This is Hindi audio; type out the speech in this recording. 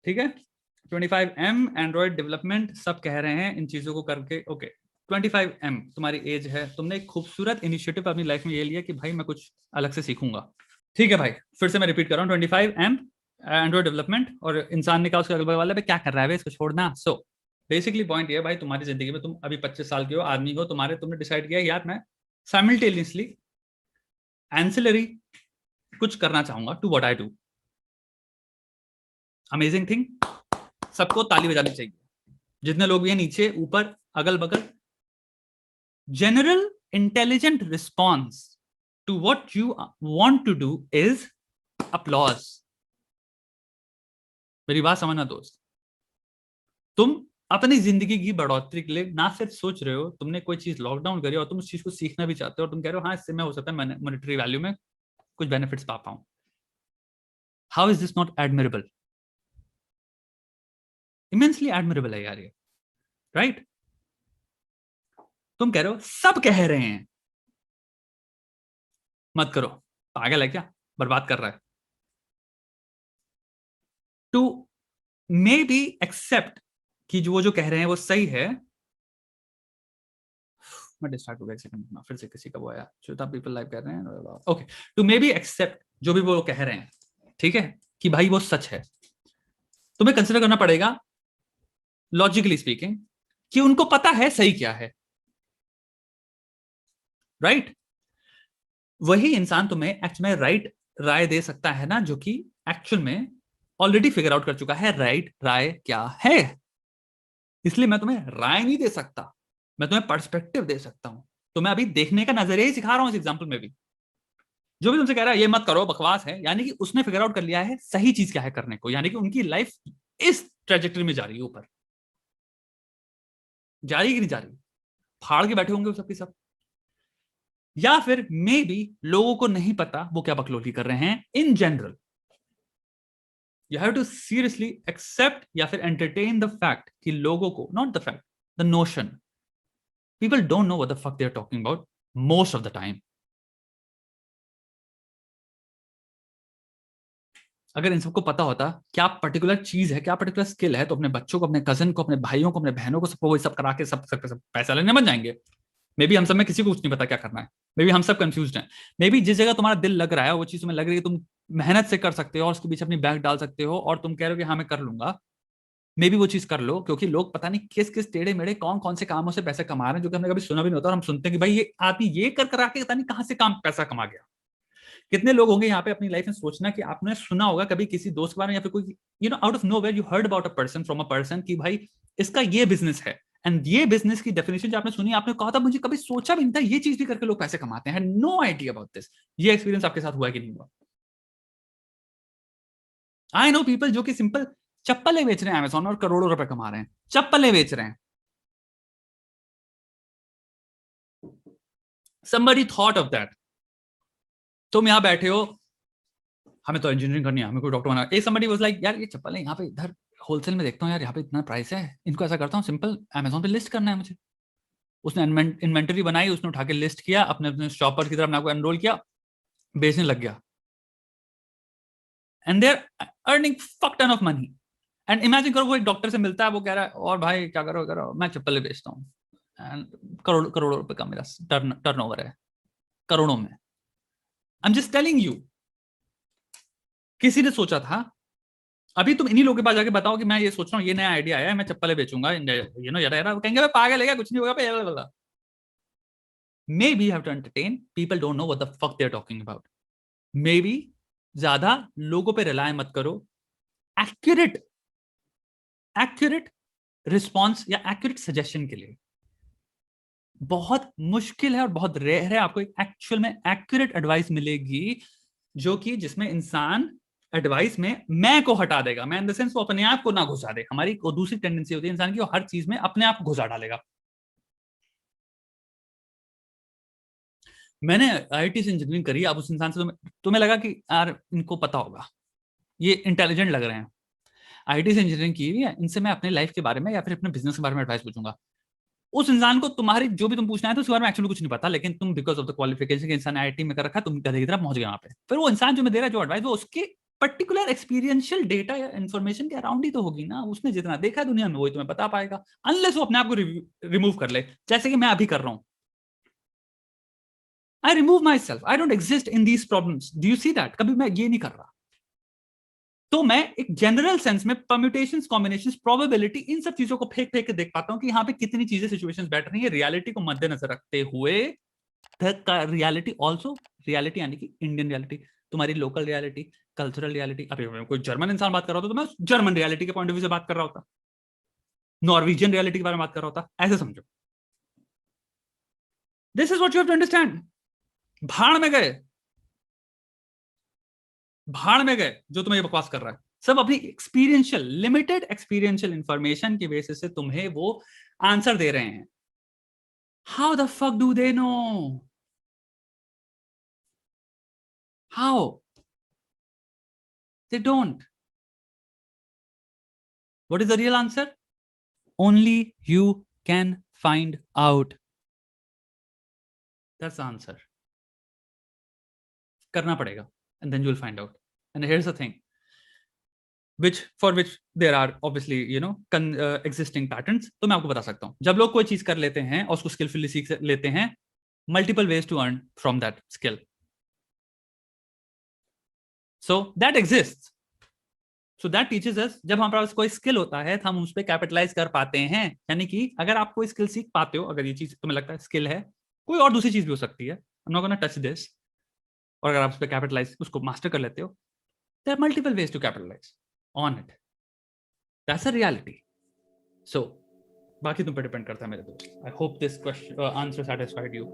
ठीक है, 25M एंड्रॉइड डेवलपमेंट, सब कह रहे हैं इन चीजों को करके। ओके, 25M तुम्हारी एज है, तुमने एक खूबसूरत इनिशिएटिव अपनी लाइफ में ये लिया कि भाई मैं कुछ अलग से सीखूंगा। ठीक है भाई, फिर से मैं रिपीट कर रहा हूँ, 25M एंड्रॉइड डेवलपमेंट, और इंसान ने कहा उसके अगल बगल वाले पे क्या कर रहा है इसको छोड़ना। सो बेसिकली पॉइंट ये है भाई, तुम्हारी जिंदगी में तुम अभी 25 साल के हो, आदमी हो, तुमने डिसाइड किया यार मैं साइमल्टेनियसली एंसिलरी कुछ करना चाहूंगा to what I do. Amazing thing, सबको ताली बजानी चाहिए, जितने लोग भी हैं नीचे ऊपर अगल बगल। General intelligent response to what you want to do is applause. मेरी बात समझना दोस्त, तुम अपनी जिंदगी की बढ़ोतरी के लिए ना सिर्फ सोच रहे हो, तुमने कोई चीज लॉकडाउन करी और तुम उस चीज को सीखना भी चाहते हो, और तुम कह रहे हो हाँ इससे मैं हो सकता है मॉनेटरी वैल्यू में कुछ बेनिफिट्स पा पाऊं। How is this not admirable? Immensely admirable है यार ये, राइट? तुम कह रहे हो सब कह रहे हैं, मत करो, पागल है क्या, बर्बाद कर रहा है। टू मे बी एक्सेप्ट कि जो वो जो कह रहे हैं वो सही है। मैं डिस्ट्रैक्ट हो गया, एक सेकंड, फिर से किसी का वो आया, श्वेता पीपल लाइव कर रहे हैं। Okay, to maybe accept जो भी वो कह रहे हैं, ठीक है, कि भाई वो सच है, तुम्हें कंसिडर करना पड़ेगा लॉजिकली स्पीकिंग कि उनको पता है सही क्या है, राइट? वही इंसान तुम्हें एक्चुअल में राइट राय दे सकता है ना, जो कि एक्चुअल में ऑलरेडी फिगर आउट कर चुका है राइट राय क्या है। इसलिए मैं तुम्हें राय नहीं दे सकता, मैं तुम्हें पर्सपेक्टिव दे सकता हूं। तो मैं अभी देखने का नजरिया ही सिखा रहा हूं इस एग्जाम्पल में भी। जो भी तुमसे कह रहा है ये मत करो बकवास है, यानी कि उसने फिगर आउट कर लिया है सही चीज क्या है करने को, यानी कि उनकी लाइफ इस ट्रेजेक्टरी में जा रही है, ऊपर जा रही है कि नहीं जा रही, फाड़ के बैठे होंगे वो सबके सब। या फिर मे बी लोगों को नहीं पता वो क्या बकलोली कर रहे हैं in general. You have to seriously accept या फिर एंटरटेन द फैक्ट कि लोगों को, not the fact, the notion, people don't know what the fuck they are talking about most of the time. अगर इन सबको पता होता क्या पर्टिकुलर चीज है, क्या पर्टिकुलर स्किल है, तो अपने बच्चों को, अपने कजन को, अपने भाइयों को, अपने बहनों को, सबको वो सब करा के सब पैसा लेने बन जाएंगे। मे बी हम सब में किसी को कुछ नहीं पता क्या करना है, मे बी हम सब कंफ्यूज हैं। मे बी जिस जगह तुम्हारा दिल लग रहा है वो चीज तुम्हें लग रही है तुम मेहनत से कर सकते हो और उसके बीच अपनी बैग डाल सकते हो, और तुम कह रहे हो कि हाँ मैं कर लूंगा, मे बी वो चीज कर लो, क्योंकि लोग पता नहीं किस किस टेढ़े मेढ़े कौन कौन से कामों से पैसे कमा रहे हैं जो कि हमने कभी सुना भी नहीं होता, और हम सुनते हैं कि भाई ये आदमी ये कर करा के पता नहीं कहां से काम पैसा कमा गया। कितने लोग होंगे यहाँ पे अपनी लाइफ में, सोचना कि आपने सुना होगा कभी किसी दोस्त के बारे में, या फिर कोई out of nowhere you heard about a person from a person कि भाई इसका ये बिजनेस है, एंड ये बिजनेस की डेफिनेशन जो आपने सुनी, आपने कहा था मुझे कभी सोचा भी नहीं था ये चीज भी करके लोग पैसे कमाते हैं, नो आइडिया अबाउट दिस। ये एक्सपीरियंस आपके साथ हुआ कि नहीं हुआ? आई नो पीपल जो कि सिंपल चप्पलें बेच रहे हैं अमेजोन और करोड़ों रुपए कमा रहे हैं, चप्पलें बेच रहे हैं। somebody thought of that। तुम यहां बैठे हो, हमें तो इंजीनियरिंग करनी है, हमें कोई डॉक्टर बनना है। somebody was like यार ये चप्पल है यहाँ पे इधर होलसेल में देखता हूँ यार, यहाँ पे इतना प्राइस है, इनको ऐसा करता हूँ सिंपल अमेजोन पे लिस्ट करना है मुझे। उसने इन्वेंटरी बनाई, उसने उठा के लिस्ट किया, अपने अपने शॉपर की तरफ अपने को एनरोल किया, बेचने लग गया, and they are earning fuck ton of money. And imagine करो वो एक डॉक्टर से मिलता है, वो कह रहा है और भाई क्या करो करो, मैं चप्पलें बेचता हूँ, एंड करोड़ों करोड़ों रुपए का मेरा टर्नओवर है, करोड़ों में। I am just telling you, किसी ने सोचा था? अभी तुम इन्हीं लोगों के पास जाके बताओ कि मैं ये सोच रहा हूँ, ये नया आइडिया आया है, मैं चप्पलें बेचूंगा, यारा यारा, कहेंगे मैं पागल है क्या, कुछ नहीं होगा पे। Maybe you have to entertain, people don't know what the fuck they're talking about। Maybe ज्यादा लोगों पे रिलाय मत करो, एक्यूरेट एक्यूरेट रिस्पॉन्स या एक्यूरेट सजेशन के लिए बहुत मुश्किल है और बहुत रेयर है आपको एक एक्चुअल में एक्यूरेट एडवाइस मिलेगी, जो कि जिसमें इंसान एडवाइस में मैं को हटा देगा, मैं इन द सेंस वो अपने आप को ना घुसा दे। हमारी दूसरी टेंडेंसी होती है इंसान की, वो हर चीज में अपने आप घुसा डालेगा। मैंने आईटी से इंजीनियरिंग करी, अब उस इंसान से तुम्हें लगा कि यार इनको पता होगा, ये इंटेलिजेंट लग रहे हैं, आईटी से इंजीनियरिंग की हुई है, इनसे मैं अपने लाइफ के बारे में या फिर अपने बिजनेस के बारे में एडवाइस पूछूंगा। उस इंसान को तुम्हारी जो भी तुम पूछना है तो उसके बारे में एक्चुअली कुछ नहीं पता, लेकिन तुम बिकॉज ऑफ द क्वालिफिकेशन के इंसान आईटी में कर रखा है, तुम गधे की तरह पहुंच गए वहां पे। फिर वो इंसान जो मैं दे रहा है जो एडवाइस, वो उसके पर्टिकुलर एक्सपीरियंशियल डेटा या इंफॉर्मेशन के अराउंड ही तो होगी ना, उसने जितना देखा है दुनिया में वही तुम्हें बता पाएगा, अनलेस वो अपने आप को रिमूव कर ले, जैसे कि मैं अभी कर रहा हूं। I remove my self, I don't exist in these problems, do you see that? कभी मैं ये नहीं कर रहा। तो मैं एक जनरल सेंस में परम्यूटेशंस, कॉम्बिनेशंस, प्रोबेबिलिटी, इन सब चीजों को फेंक फेंक के देख पाता हूं कि यहाँ पे कितनी चीजें, सिचुएशंस बैठ रही है, रियलिटी को मद्देनजर रखते हुए। रियलिटी ऑल्सो, रियलिटी यानी कि इंडियन रियलिटी, तुम्हारी लोकल रियलिटी, कल्चरल रियलिटी। अभी कोई जर्मन इंसान बात कर रहा होता तो मैं जर्मन रियलिटी के पॉइंट ऑफ व्यू से बात कर रहा होता, नॉर्वेजियन रियलिटी के बारे में बात कर रहा होता, ऐसे समझो। This is what you have to understand. भाड़ में गए, भाड़ में गए जो तुम्हें ये बकवास कर रहा है, सब अपनी एक्सपीरियंशियल, लिमिटेड एक्सपीरियंशियल इंफॉर्मेशन की बेसिस से तुम्हें वो आंसर दे रहे हैं। How the fuck do they know? How? They don't. What is the real answer? Only you can find out. That's the answer. करना पड़ेगा, and then you'll find out. And here's the thing, for which there are obviously existing patterns. तो मैं आपको बता सकता हूँ, जब लोग कोई चीज कर लेते हैं और उसको skillfully सीख लेते हैं, multiple ways to earn from that skill, so that exists. So that teaches us, जब हमारे पास कोई स्किल होता है तो हम उस पर कैपिटलाइज कर पाते हैं। यानी कि अगर आप कोई स्किल सीख पाते हो, अगर ये चीज तुम्हें लगता है स्किल है, कोई और दूसरी चीज भी हो सकती है, I'm not gonna touch this, और अगर आप उस पर कैपिटलाइज, उसको मास्टर कर लेते हो, there are multiple ways to capitalize on it. That's a reality. So बाकी तुम पे डिपेंड करता है मेरे दोस्त। I hope this question answer satisfied you.